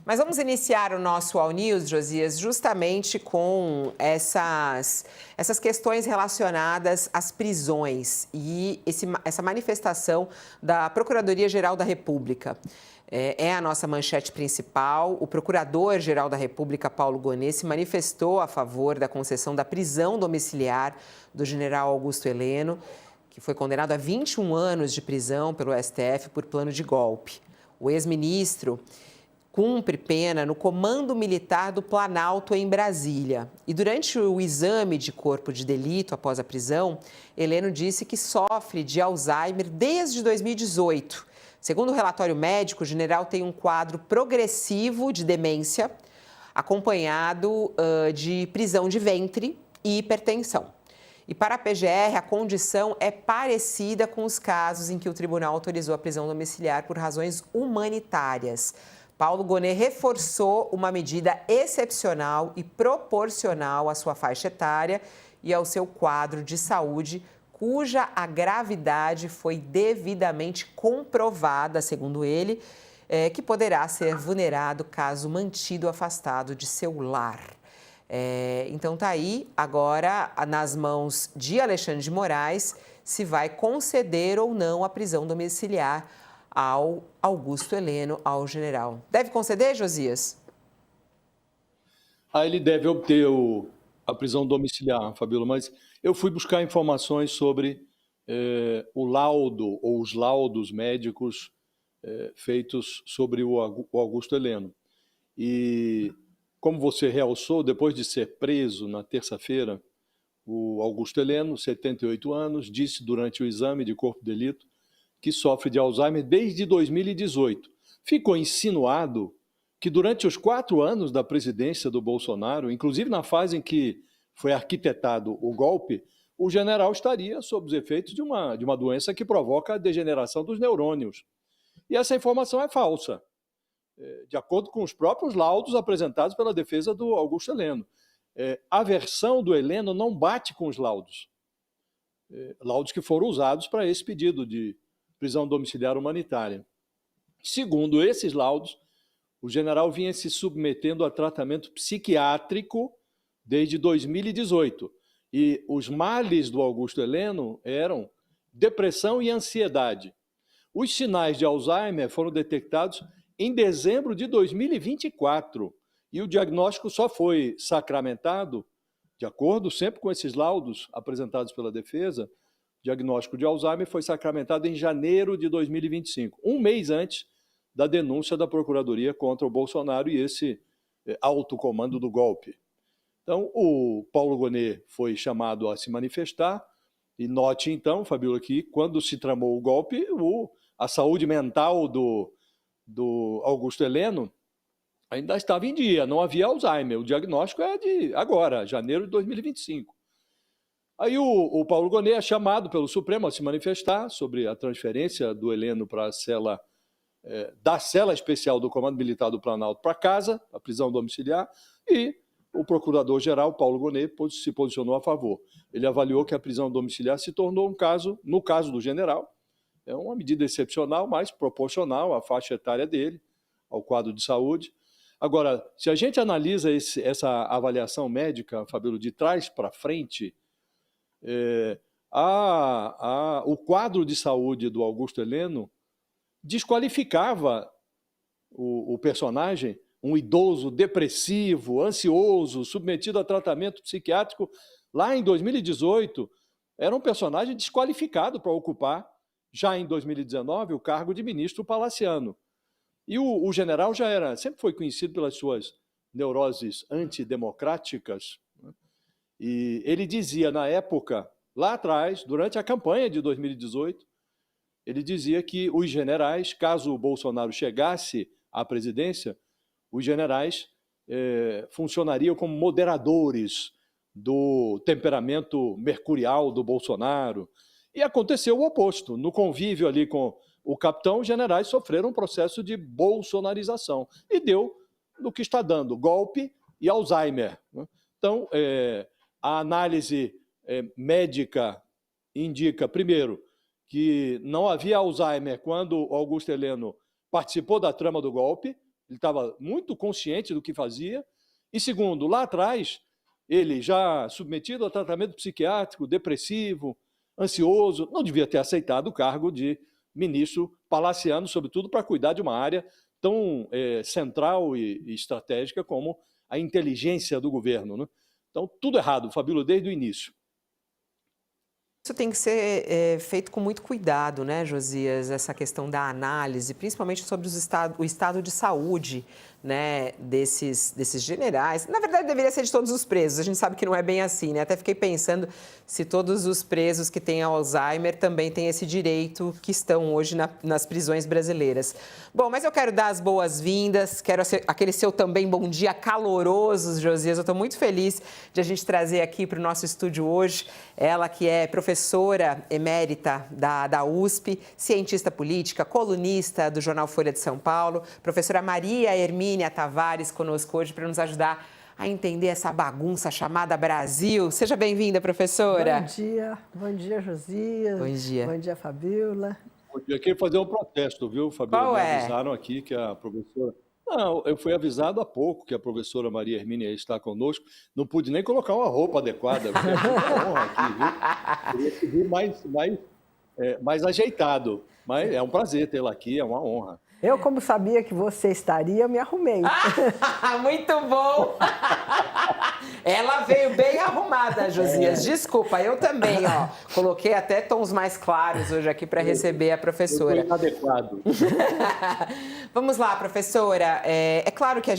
Mas vamos iniciar o nosso All News, Josias, justamente com essas questões relacionadas às prisões e essa manifestação da Procuradoria-Geral da República. É a nossa manchete principal. O Procurador-Geral da República, Paulo Gonet, se manifestou a favor da concessão da prisão domiciliar do general Augusto Heleno, que foi condenado a 21 anos de prisão pelo STF por plano de golpe. O ex-ministro cumpre pena no Comando Militar do Planalto, em Brasília. E durante o exame de corpo de delito após a prisão, Heleno disse que sofre de Alzheimer desde 2018. Segundo o relatório médico, o general tem um quadro progressivo de demência, acompanhado de prisão de ventre e hipertensão. E para a PGR, a condição é parecida com os casos em que o tribunal autorizou a prisão domiciliar por razões humanitárias. Paulo Gonet reforçou uma medida excepcional e proporcional à sua faixa etária e ao seu quadro de saúde, cuja a gravidade foi devidamente comprovada, segundo ele, que poderá ser vulnerado caso mantido afastado de seu lar. Então tá aí, agora nas mãos de Alexandre de Moraes, se vai conceder ou não a prisão domiciliar ao Augusto Heleno, ao general. Deve conceder, Josias? Ele deve obter a prisão domiciliar, Fabíola, mas eu fui buscar informações sobre o laudo ou os laudos médicos feitos sobre o Augusto Heleno. E, como você realçou, depois de ser preso na terça-feira, o Augusto Heleno, 78 anos, disse durante o exame de corpo de delito que sofre de Alzheimer desde 2018. Ficou insinuado que durante os 4 anos da presidência do Bolsonaro, inclusive na fase em que foi arquitetado o golpe, o general estaria sob os efeitos de uma doença que provoca a degeneração dos neurônios. E essa informação é falsa, de acordo com os próprios laudos apresentados pela defesa do Augusto Heleno. A versão do Heleno não bate com os laudos. Laudos que foram usados para esse pedido de prisão domiciliar humanitária. Segundo esses laudos, o general vinha se submetendo a tratamento psiquiátrico desde 2018. E os males do Augusto Heleno eram depressão e ansiedade. Os sinais de Alzheimer foram detectados em dezembro de 2024 e o diagnóstico só foi sacramentado, de acordo sempre com esses laudos apresentados pela defesa. O diagnóstico de Alzheimer foi sacramentado em janeiro de 2025, um mês antes da denúncia da Procuradoria contra o Bolsonaro e esse alto comando do golpe. Então, o Paulo Gonet foi chamado a se manifestar e note então, Fabíola, que quando se tramou o golpe, a saúde mental do Augusto Heleno ainda estava em dia, não havia Alzheimer. O diagnóstico é de agora, janeiro de 2025. Aí o Paulo Gonet é chamado pelo Supremo a se manifestar sobre a transferência do Heleno para a cela, da cela especial do Comando Militar do Planalto para casa, a prisão domiciliar, e o procurador-geral, Paulo Gonet, se posicionou a favor. Ele avaliou que a prisão domiciliar se tornou um caso, no caso do general, é uma medida excepcional, mas proporcional à faixa etária dele, ao quadro de saúde. Agora, se a gente analisa essa avaliação médica, Fabíola, de trás para frente, o quadro de saúde do Augusto Heleno desqualificava o personagem, um idoso depressivo, ansioso, submetido a tratamento psiquiátrico lá em 2018, era um personagem desqualificado para ocupar, já em 2019, o cargo de ministro palaciano. E o general sempre foi conhecido pelas suas neuroses antidemocráticas, né? E ele dizia na época, lá atrás, durante a campanha de 2018, ele dizia que os generais, caso o Bolsonaro chegasse à presidência, os generais funcionariam como moderadores do temperamento mercurial do Bolsonaro. E aconteceu o oposto. No convívio ali com o capitão, os generais sofreram um processo de bolsonarização. E deu no que está dando, golpe e Alzheimer, né? Então, a análise médica indica, primeiro, que não havia Alzheimer quando Augusto Heleno participou da trama do golpe. ele estava muito consciente do que fazia. E segundo, lá atrás, ele já submetido a tratamento psiquiátrico, depressivo, ansioso, não devia ter aceitado o cargo de ministro palaciano, sobretudo para cuidar de uma área tão central e estratégica como a inteligência do governo, né? Então, tudo errado, Fabíola, desde o início. Isso tem que ser feito com muito cuidado, né, Josias? Essa questão da análise, principalmente sobre o estado de saúde, né, desses generais. Na verdade, deveria ser de todos os presos. A gente sabe que não é bem assim, né? Até fiquei pensando se todos os presos que têm Alzheimer também têm esse direito que estão hoje nas prisões brasileiras. Bom, mas eu quero dar as boas-vindas, quero aquele seu também bom dia caloroso, Josias. Eu estou muito feliz de a gente trazer aqui para o nosso estúdio hoje ela que é professora emérita da USP, cientista política, colunista do jornal Folha de São Paulo, professora Maria Hermínia Tavares, conosco hoje para nos ajudar a entender essa bagunça chamada Brasil. Seja bem-vinda, professora. Bom dia, Josias. Bom dia. Bom dia, Fabíola. Eu queria fazer um protesto, viu, Fabíola? Qual é? Me avisaram aqui que a professora... Não, eu fui avisado há pouco que a professora Maria Hermínia está conosco. Não pude nem colocar uma roupa adequada. Porque é muita honra aqui, viu? Queria vir mais ajeitado. Mas é um prazer tê-la aqui, é uma honra. Eu, como sabia que você estaria, me arrumei. Muito bom! Ela veio bem arrumada, Josias. Desculpa, eu também, ó. Coloquei até tons mais claros hoje aqui para receber a professora. Eu inadequado. Vamos lá, professora. É claro que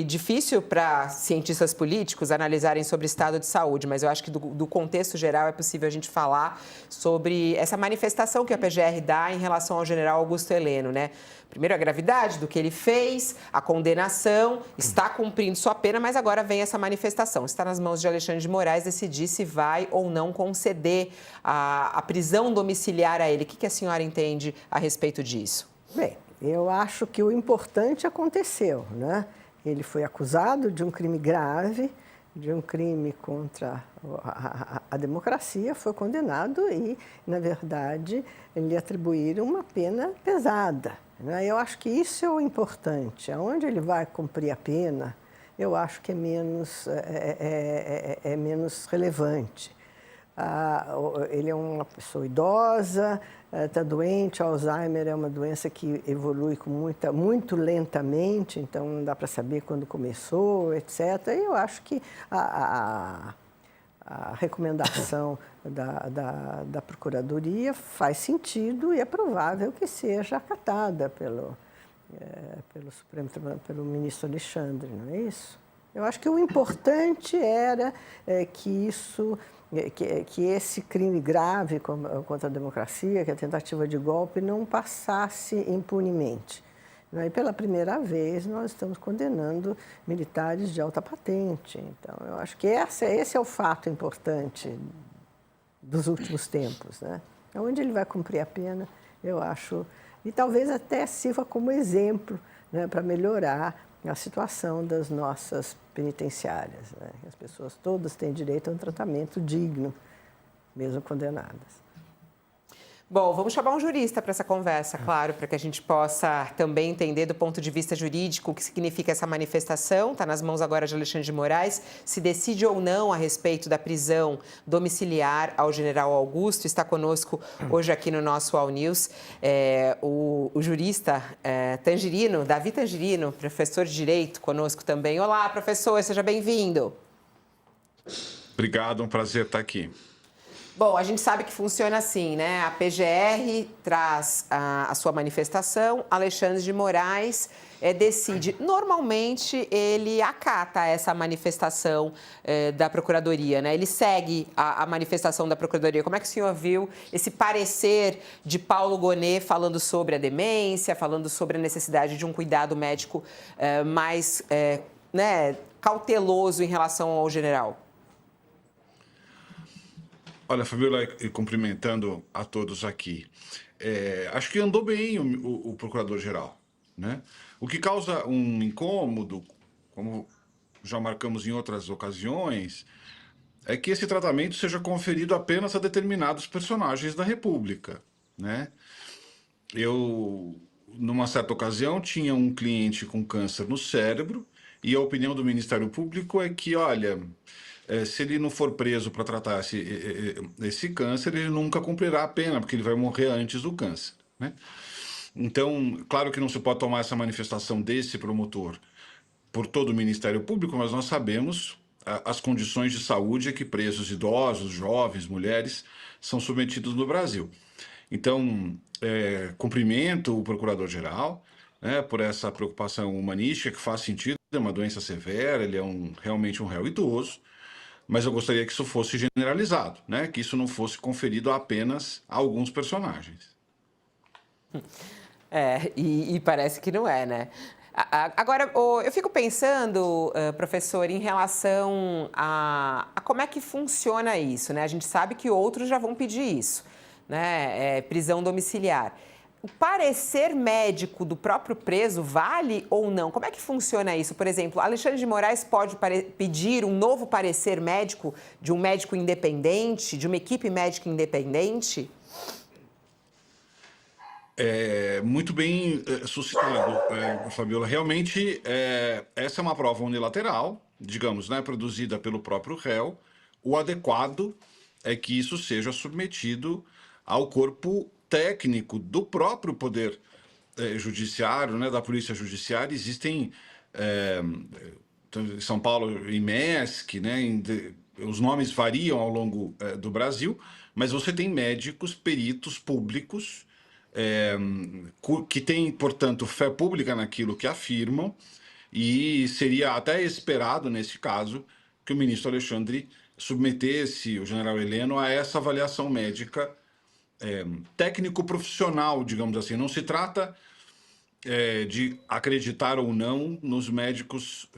difícil para cientistas políticos analisarem sobre estado de saúde, mas eu acho que do contexto geral é possível a gente falar sobre essa manifestação que a PGR dá em relação ao general Augusto Heleno, né? Primeiro, a gravidade do que ele fez, a condenação, está cumprindo sua pena, mas agora vem essa manifestação. Está nas mãos de Alexandre de Moraes decidir se vai ou não conceder a prisão domiciliar a ele. O que a senhora entende a respeito disso? Bem, eu acho que o importante aconteceu, né? Ele foi acusado de um crime grave, de um crime contra a democracia, foi condenado e, na verdade, lhe atribuíram uma pena pesada. Eu acho que isso é o importante. Aonde ele vai cumprir a pena, eu acho que é menos relevante. Ele é uma pessoa idosa, está doente, Alzheimer é uma doença que evolui muito lentamente, então não dá para saber quando começou, etc. E eu acho que a recomendação da Procuradoria faz sentido e é provável que seja acatada pelo Supremo Tribunal, pelo ministro Alexandre, não é isso? Eu acho que o importante era que esse crime grave contra a democracia, que a tentativa de golpe, não passasse impunemente. E pela primeira vez nós estamos condenando militares de alta patente. Então, eu acho que esse é o fato importante dos últimos tempos, né? Onde ele vai cumprir a pena, eu acho, e talvez até sirva como exemplo, né, para melhorar a situação das nossas penitenciárias, né? As pessoas todas têm direito a um tratamento digno, mesmo condenadas. Bom, vamos chamar um jurista para essa conversa, claro, para que a gente possa também entender do ponto de vista jurídico o que significa essa manifestação. Está nas mãos agora de Alexandre de Moraes, se decide ou não a respeito da prisão domiciliar ao general Augusto. Está conosco hoje aqui no nosso All News o jurista Tangerino, Davi Tangerino, professor de Direito, conosco também. Olá, professor, seja bem-vindo. Obrigado, um prazer estar aqui. Bom, a gente sabe que funciona assim, né? A PGR traz a sua manifestação, Alexandre de Moraes decide. Normalmente, ele acata essa manifestação da Procuradoria, né? Ele segue a manifestação da Procuradoria. Como é que o senhor viu esse parecer de Paulo Gonet falando sobre a demência, falando sobre a necessidade de um cuidado médico mais cauteloso em relação ao general? Olha, Fabíola, cumprimentando a todos aqui. Acho que andou bem o Procurador-Geral, né? O que causa um incômodo, como já marcamos em outras ocasiões, é que esse tratamento seja conferido apenas a determinados personagens da República, né? Eu numa certa ocasião, tinha um cliente com câncer no cérebro e a opinião do Ministério Público é que, olha, se ele não for preso para tratar esse câncer, ele nunca cumprirá a pena, porque ele vai morrer antes do câncer, né? Então, claro que não se pode tomar essa manifestação desse promotor por todo o Ministério Público, mas nós sabemos as condições de saúde a que presos idosos, jovens, mulheres são submetidos no Brasil. Então, cumprimento o Procurador-Geral, né, por essa preocupação humanística, que faz sentido, é uma doença severa, ele é realmente um réu idoso, mas eu gostaria que isso fosse generalizado, né, que isso não fosse conferido apenas a alguns personagens. E parece que não é, né? Agora, eu fico pensando, professor, em relação a como é que funciona isso, né? A gente sabe que outros já vão pedir isso, né? Prisão domiciliar. O parecer médico do próprio preso vale ou não? Como é que funciona isso? Por exemplo, Alexandre de Moraes pode pedir um novo parecer médico de um médico independente, de uma equipe médica independente? Muito bem suscitado, Fabiola. Realmente, essa é uma prova unilateral, digamos, né, produzida pelo próprio réu. O adequado é que isso seja submetido ao corpo técnico do próprio Poder Judiciário, né, da Polícia Judiciária. Existem, em São Paulo, IMESC, né, os nomes variam ao longo do Brasil, mas você tem médicos, peritos públicos, que têm, portanto, fé pública naquilo que afirmam, e seria até esperado, nesse caso, que o ministro Alexandre submetesse o general Heleno a essa avaliação médica técnico-profissional, digamos assim. Não se trata de acreditar ou não nos médicas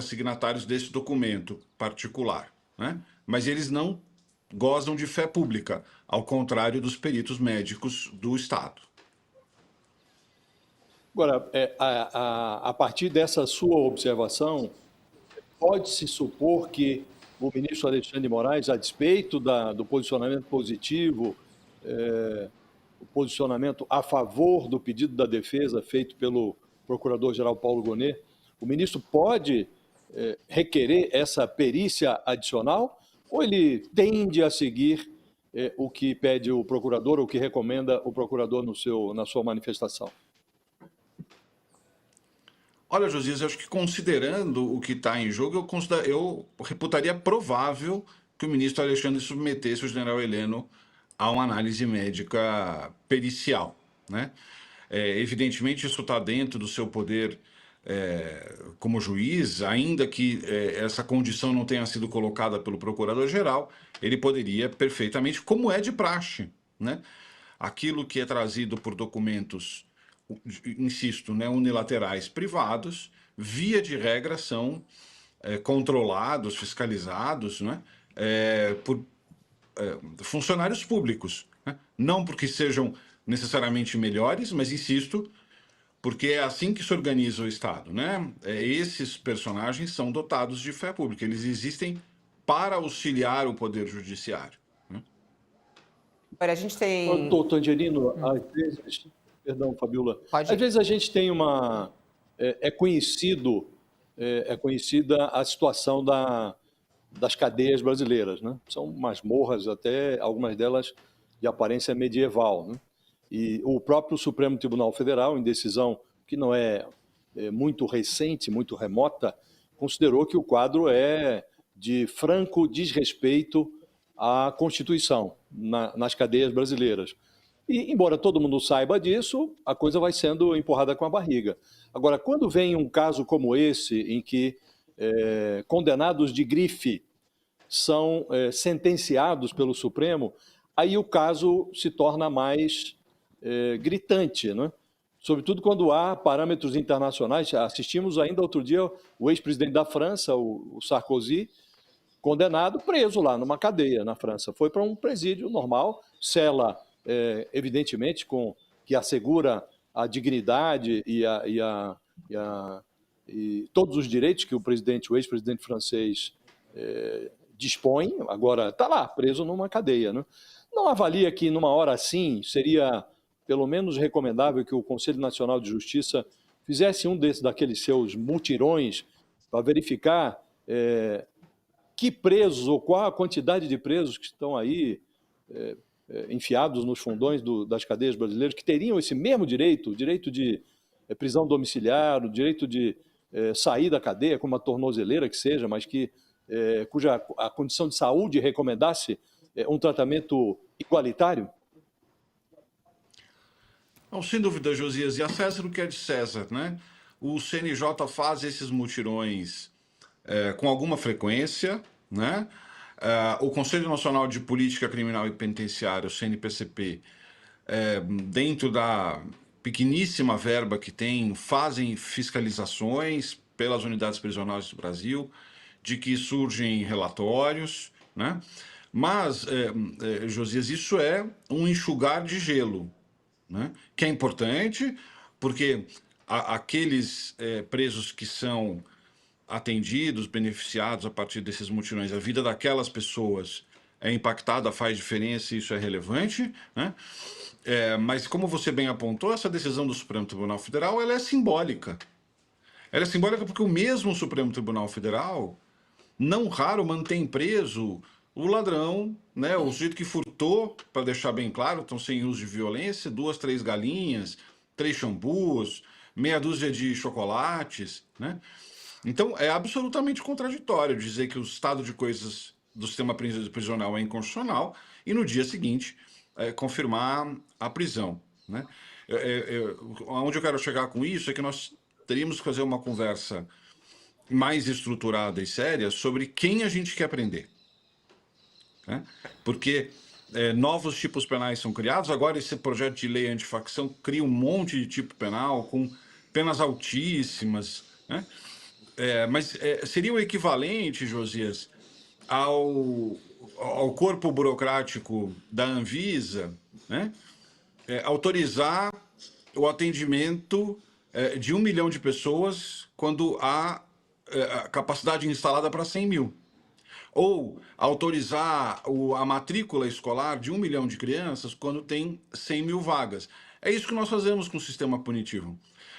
signatários desse documento particular, né? Mas eles não gozam de fé pública, ao contrário dos peritos médicos do Estado. Agora, a partir dessa sua observação, pode-se supor que o ministro Alexandre de Moraes, a despeito do posicionamento positivo, o posicionamento a favor do pedido da defesa feito pelo procurador-geral Paulo Gonet, o ministro pode requerer essa perícia adicional ou ele tende a seguir o que pede o procurador, ou o que recomenda o procurador na sua manifestação? Olha, Josias, eu acho que considerando o que está em jogo, eu reputaria provável que o ministro Alexandre submetesse o general Heleno a uma análise médica pericial, né? Evidentemente, isso está dentro do seu poder como juiz, ainda que essa condição não tenha sido colocada pelo procurador-geral, ele poderia perfeitamente, como é de praxe, né? Aquilo que é trazido por documentos, insisto, né, unilaterais privados, via de regra são controlados, fiscalizados, né, por funcionários públicos, né? Não porque sejam necessariamente melhores, mas insisto, porque é assim que se organiza o Estado, né? Esses personagens são dotados de fé pública, eles existem para auxiliar o Poder Judiciário, né? Agora, a gente tem... Doutor Angelino, às vezes... Perdão, Fabiola. Pode. Às vezes a gente tem uma... É conhecida a situação das cadeias brasileiras, né? São masmorras, até algumas delas de aparência medieval, né? E o próprio Supremo Tribunal Federal, em decisão que não é muito recente, muito remota, considerou que o quadro é de franco desrespeito à Constituição nas cadeias brasileiras. E, embora todo mundo saiba disso, a coisa vai sendo empurrada com a barriga. Agora, quando vem um caso como esse, em que condenados de grife são sentenciados pelo Supremo, aí o caso se torna mais gritante, né? Sobretudo quando há parâmetros internacionais. Assistimos ainda outro dia o ex-presidente da França, o Sarkozy, condenado, preso lá numa cadeia na França. Foi para um presídio normal, cela, evidentemente, que assegura a dignidade e todos os direitos que o ex-presidente francês dispõe. Agora está lá, preso numa cadeia, né? Não avalia que numa hora assim seria pelo menos recomendável que o Conselho Nacional de Justiça fizesse daqueles seus mutirões para verificar que presos ou qual a quantidade de presos que estão aí enfiados nos fundões das cadeias brasileiras, que teriam esse mesmo direito, o direito de prisão domiciliar, o direito de sair da cadeia com uma tornozeleira que seja, mas cuja a condição de saúde recomendasse um tratamento igualitário? Não, sem dúvida, Josias. E a César o que é de César, né? O CNJ faz esses mutirões com alguma frequência, né? O Conselho Nacional de Política Criminal e Penitenciária, o CNPCP, dentro da pequeníssima verba que tem, fazem fiscalizações pelas unidades prisionais do Brasil, de que surgem relatórios, né? Mas, Josias, isso é um enxugar de gelo, né? Que é importante, porque aqueles presos que são atendidos, beneficiados a partir desses mutirões, a vida daquelas pessoas é impactada, faz diferença e isso é relevante, né? Mas, como você bem apontou, essa decisão do Supremo Tribunal Federal ela é simbólica. Ela é simbólica porque o mesmo Supremo Tribunal Federal, não raro, mantém preso o ladrão, né? O sujeito que furtou, para deixar bem claro, estão sem uso de violência, 2, 3 galinhas, 3 shampoos, meia dúzia de chocolates, né? Então, é absolutamente contraditório dizer que o estado de coisas do sistema prisional é inconstitucional e, no dia seguinte, confirmar a prisão, né? Onde eu quero chegar com isso é que nós teríamos que fazer uma conversa mais estruturada e séria sobre quem a gente quer prender, né? Porque novos tipos penais são criados, agora esse projeto de lei antifacção cria um monte de tipo penal com penas altíssimas, né? Mas seria o equivalente, Josias, ao corpo burocrático da Anvisa, né? Autorizar o atendimento de 1 milhão de pessoas quando há a capacidade instalada para 100 mil. Ou autorizar a matrícula escolar de 1 milhão de crianças quando tem 100 mil vagas. É isso que nós fazemos com o sistema punitivo.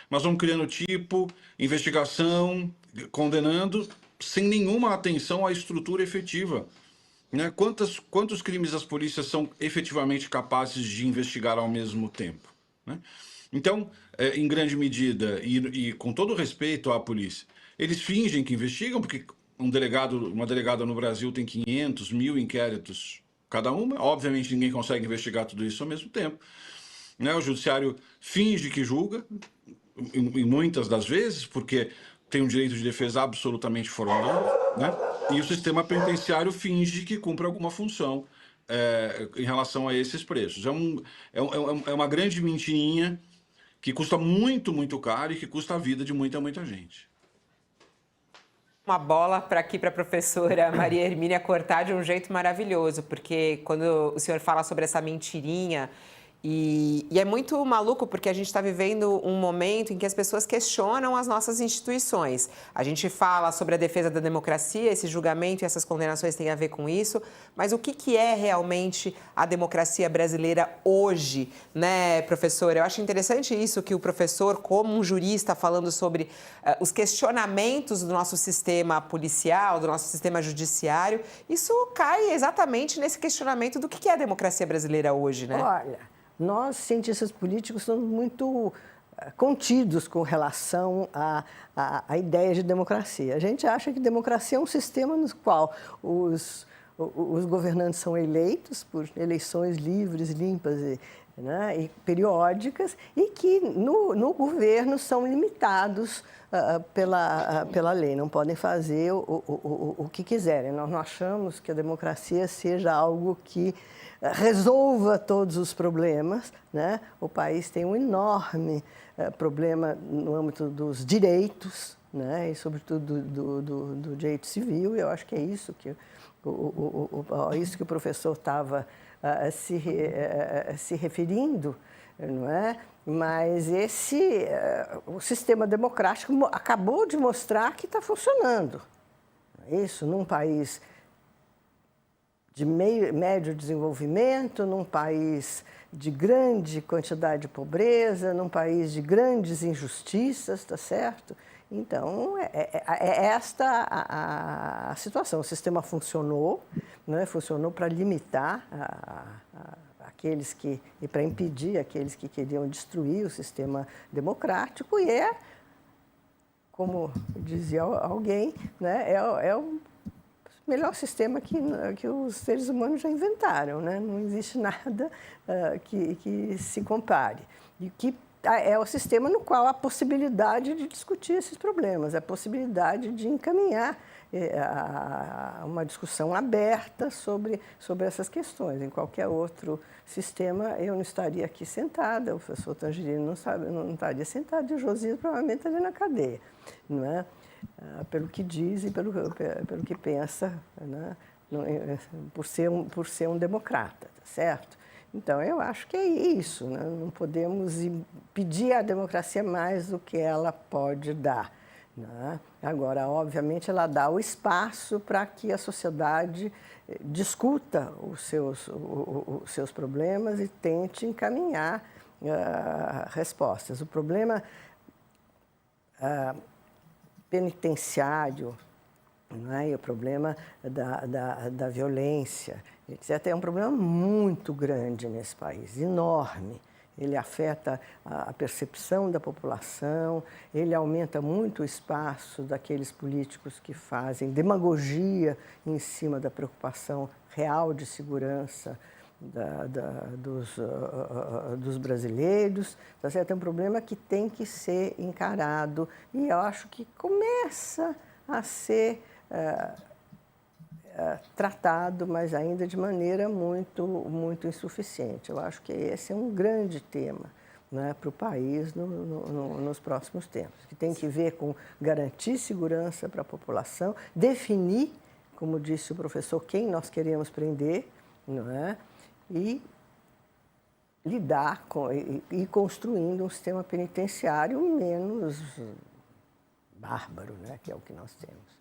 Nós vamos criando tipo, investigação, condenando, sem nenhuma atenção à estrutura efetiva, né? Quantos crimes as polícias são efetivamente capazes de investigar ao mesmo tempo, né? Então, em grande medida, e com todo respeito à polícia, eles fingem que investigam, porque uma delegada no Brasil tem 500, 1000 inquéritos cada uma. Obviamente, ninguém consegue investigar tudo isso ao mesmo tempo, né? O judiciário finge que julga, em muitas das vezes, porque tem um direito de defesa absolutamente formal, né? E o sistema penitenciário finge que cumpre alguma função em relação a esses preços. É uma grande mentirinha que custa muito, muito caro e que custa a vida de muita, muita gente. Uma bola para aqui para a professora Maria Hermínia cortar de um jeito maravilhoso, porque quando o senhor fala sobre essa mentirinha, e é muito maluco porque a gente está vivendo um momento em que as pessoas questionam as nossas instituições. A gente fala sobre a defesa da democracia, esse julgamento e essas condenações têm a ver com isso, mas o que é realmente a democracia brasileira hoje, né, professor? Eu acho interessante isso que o professor, como um jurista, falando sobre os questionamentos do nosso sistema policial, do nosso sistema judiciário, isso cai exatamente nesse questionamento do que é a democracia brasileira hoje, né? Olha, nós, cientistas políticos, somos muito contidos com relação à ideia de democracia. A gente acha que democracia é um sistema no qual os governantes são eleitos por eleições livres, limpas e periódicas, e que no governo são limitados pela lei, não podem fazer o que quiserem. Nós não achamos que a democracia seja algo que resolva todos os problemas, né? O país tem um enorme problema no âmbito dos direitos, né? E sobretudo do direito civil. Eu acho que é isso que isso que o professor estava se referindo, não é? Mas o sistema democrático acabou de mostrar que está funcionando. Isso num país de médio desenvolvimento, num país de grande quantidade de pobreza, num país de grandes injustiças, está certo? Então, é esta a situação. O sistema funcionou, né? Funcionou para limitar aqueles que, e para impedir aqueles que queriam destruir o sistema democrático, e como dizia alguém, né? É o melhor sistema que os seres humanos já inventaram, né? Não existe nada que se compare. E que é o sistema no qual há possibilidade de discutir esses problemas, a possibilidade de encaminhar uma discussão aberta sobre essas questões. Em qualquer outro sistema, eu não estaria aqui sentada, o professor Tangerino não estaria sentado, e o Josias provavelmente estaria na cadeia, não é? Pelo que diz e pelo que pensa, né? Por ser um democrata, tá certo? Então, eu acho que é isso, né? Não podemos pedir à democracia mais do que ela pode dar, né? Agora, obviamente, ela dá o espaço para que a sociedade discuta os seus problemas e tente encaminhar respostas. O problema penitenciário, não é? E o problema da violência, etc., é um problema muito grande nesse país, enorme. Ele afeta a percepção da população, ele aumenta muito o espaço daqueles políticos que fazem demagogia em cima da preocupação real de segurança dos brasileiros. Tá certo? É um problema que tem que ser encarado, e eu acho que começa a ser tratado, mas ainda de maneira muito insuficiente. Eu acho que esse é um grande tema, né, para o país nos próximos tempos, que tem que ver com garantir segurança para a população, definir, como disse o professor, quem nós queremos prender, não é? E lidar e construindo um sistema penitenciário menos bárbaro, né, que é o que nós temos.